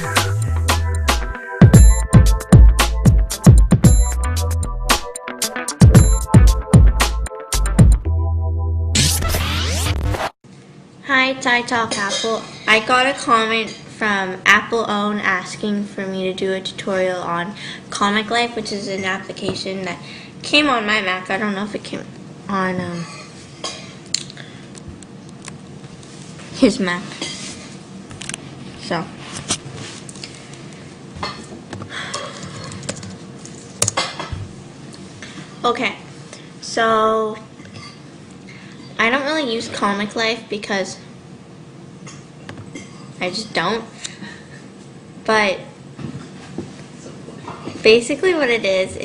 Hi, it's iTalk Apple. I got a comment from appleowns asking for me to do a tutorial on Comic Life, which is an application that came on my Mac. I don't know if it came on his Mac. So. Okay, so I don't really use Comic Life because I just don't. But basically what it is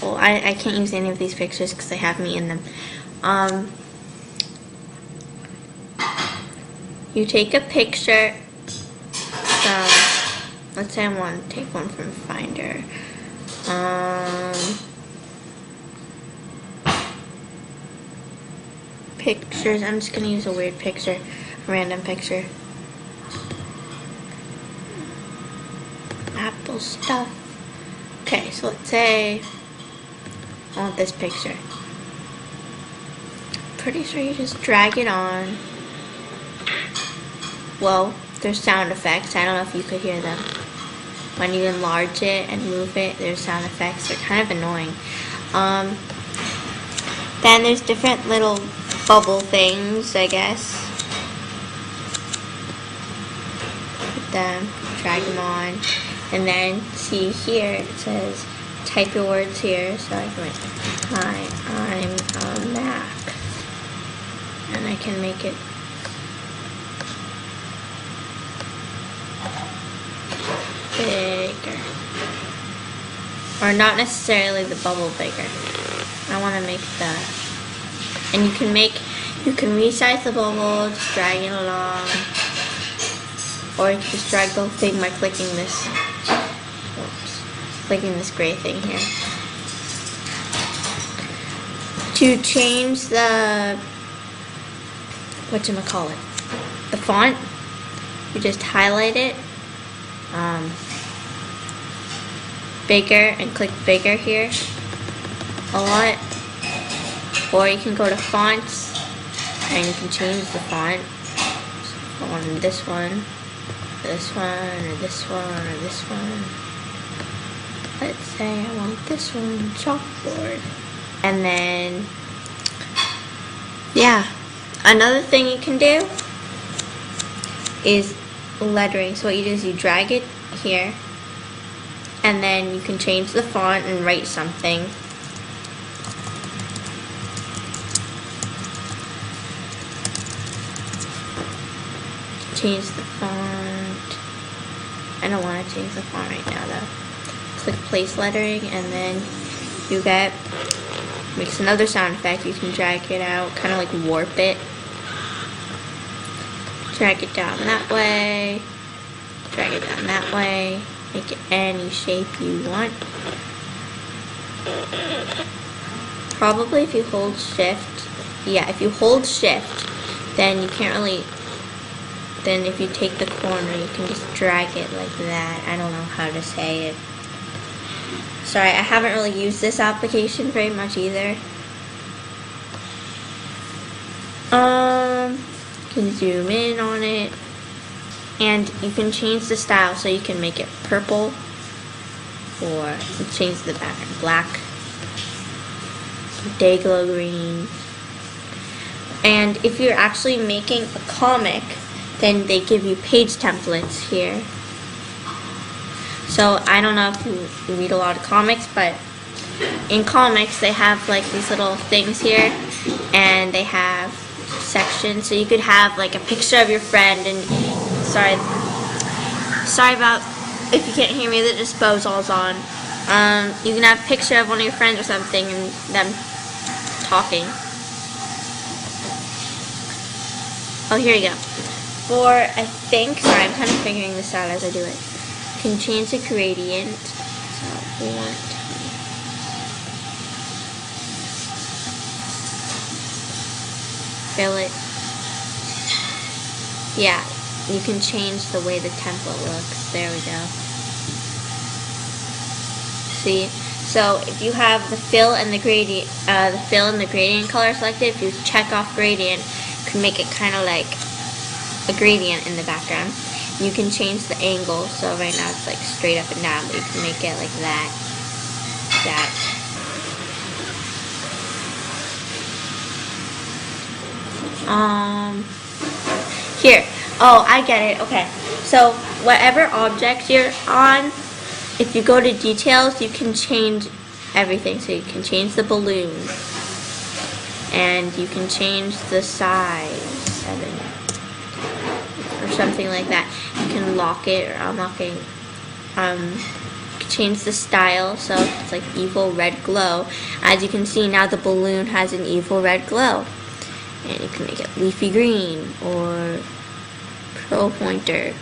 well, I can't use any of these pictures because they have me in them. You take a picture from, let's say I want to take one from Finder. Pictures, I'm just going to use a weird picture, a random picture. Apple stuff. Okay, so let's say I want this picture. Pretty sure you just drag it on. Well, there's sound effects. I don't know if you could hear them. When you enlarge it and move it, there's sound effects. They're kind of annoying. Then there's different little bubble things, I guess. Put them, drag them on, and then see here it says type your words here. So I can write, hi, I'm a Mac, and I can make it bigger, or not necessarily the bubble bigger. I want to make the, and you can resize the bubble, just drag it along, or you can just drag the whole thing by clicking this, clicking this gray thing here. To change the, whatchamacallit, the font, you just highlight it, bigger, and click bigger here a lot. Or you can go to fonts and you can change the font. So I want this one, this one, or this one, or this one. Let's say I want this one, chalkboard. And then, yeah. Another thing you can do is lettering. So what you do is you drag it here, and then you can change the font and write something. Change the font. I don't want to change the font right now though. Click place lettering, and then you get, makes another sound effect. You can drag it out, kind of like warp it. Drag it down that way. Drag it down that way. Make it any shape you want. Probably if you hold shift, yeah, if you hold shift, then you can't really, then if you take the corner, you can just drag it like that. I don't know how to say it. Sorry, I haven't really used this application very much either. You can zoom in on it, and you can change the style, so you can make it purple, or change the background black, day glow green. And if you're actually making a comic, then they give you page templates here. So I don't know if you read a lot of comics, but in comics they have like these little things here, and they have sections. So you could have like a picture of your friend, and sorry about if you can't hear me, the disposal's on. You can have a picture of one of your friends or something, and them talking. Oh, here you go. For, I think, sorry, I'm kind of figuring this out as I do it. You can change the gradient. So we want fill it. Yeah, you can change the way the template looks. There we go. See? So if you have the fill and the gradient color selected, if you check off gradient, you can make it kind of like a gradient in the background. You can change the angle, so right now it's like straight up and down, but you can make it like that. Here. Oh, I get it. Okay. So whatever object you're on, if you go to details, you can change everything. So you can change the balloon, and you can change the size, or something like that. You can lock it or unlock it. You can change the style, so it's like evil red glow. As you can see now, the balloon has an evil red glow. And you can make it leafy green, or pro pointer,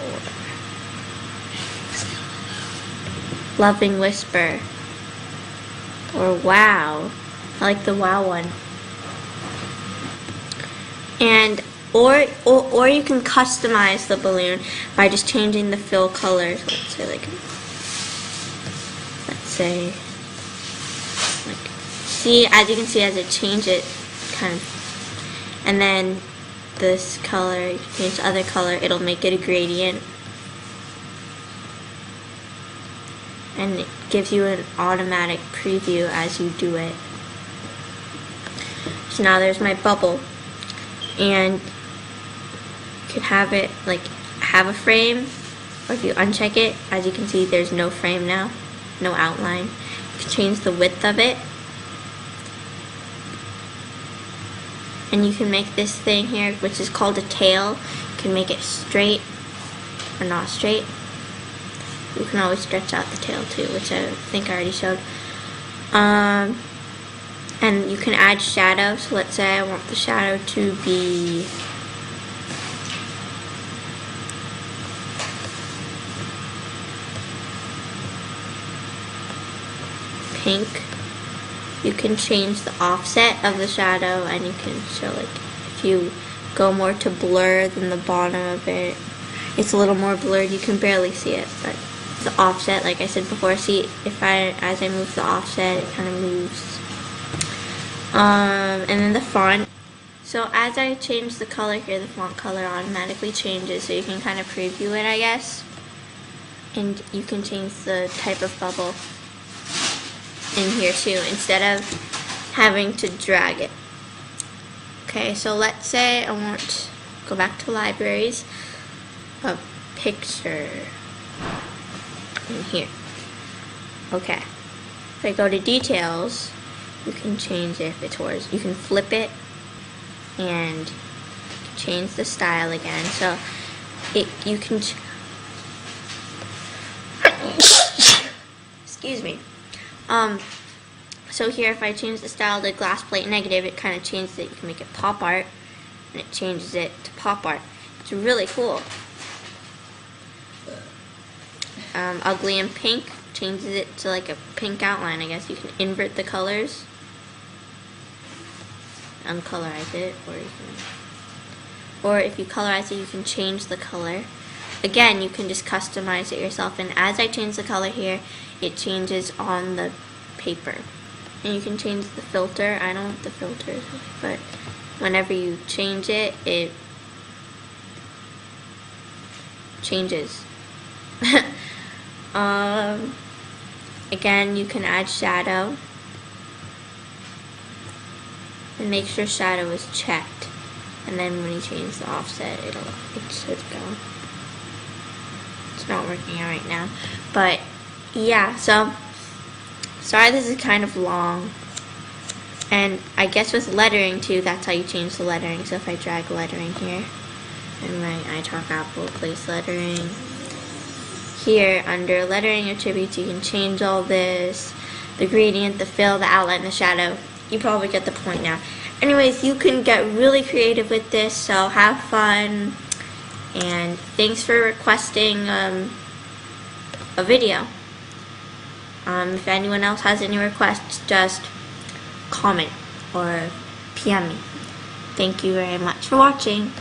or loving whisper, or wow. I like the wow one. And or you can customize the balloon by just changing the fill color. So let's say see, as you can see, as it changes it kind of, and then this color, you can change the other color, it'll make it a gradient, and it gives you an automatic preview as you do it. So now there's my bubble, and you could have it like have a frame, or if you uncheck it, as you can see, there's no frame now, no outline. You can change the width of it, and you can make this thing here, which is called a tail. You can make it straight or not straight. You can always stretch out the tail too, which I think I already showed. And you can add shadow. So let's say I want the shadow to be pink. You can change the offset of the shadow, and you can show, like, if you go more to blur than the bottom of it, it's a little more blurred. You can barely see it, but the offset, like I said before, see, as I move the offset, it kind of moves. And then the font. So as I change the color here, the font color automatically changes, so you can kind of preview it, I guess. And you can change the type of bubble in here too, instead of having to drag it. Okay, so let's say I want to go back to libraries, a picture in here. Okay, if I go to details, you can change it if it's yours. You can flip it and change the style again. So you can excuse me. So here, if I change the style to glass plate negative, it kind of changes it. You can make it pop art, and it changes it to pop art. It's really cool. Ugly and pink changes it to like a pink outline, I guess. You can invert the colors, uncolorize it, or if you colorize it, you can change the color. Again, you can just customize it yourself, and as I change the color here, it changes on the paper. And you can change the filter. I don't want the filter, but whenever you change it, it changes. Again, you can add shadow, and make sure shadow is checked, and then when you change the offset, it should go. It's not working out right now, but yeah, so sorry this is kind of long, and I guess with lettering too, that's how you change the lettering. So if I drag lettering here, and my I Talk Apple place lettering, here under lettering attributes, you can change all this, the gradient, the fill, the outline, the shadow. You probably get the point now. Anyways, you can get really creative with this, so have fun, and thanks for requesting a video. If anyone else has any requests, just comment or PM me. Thank you very much for watching.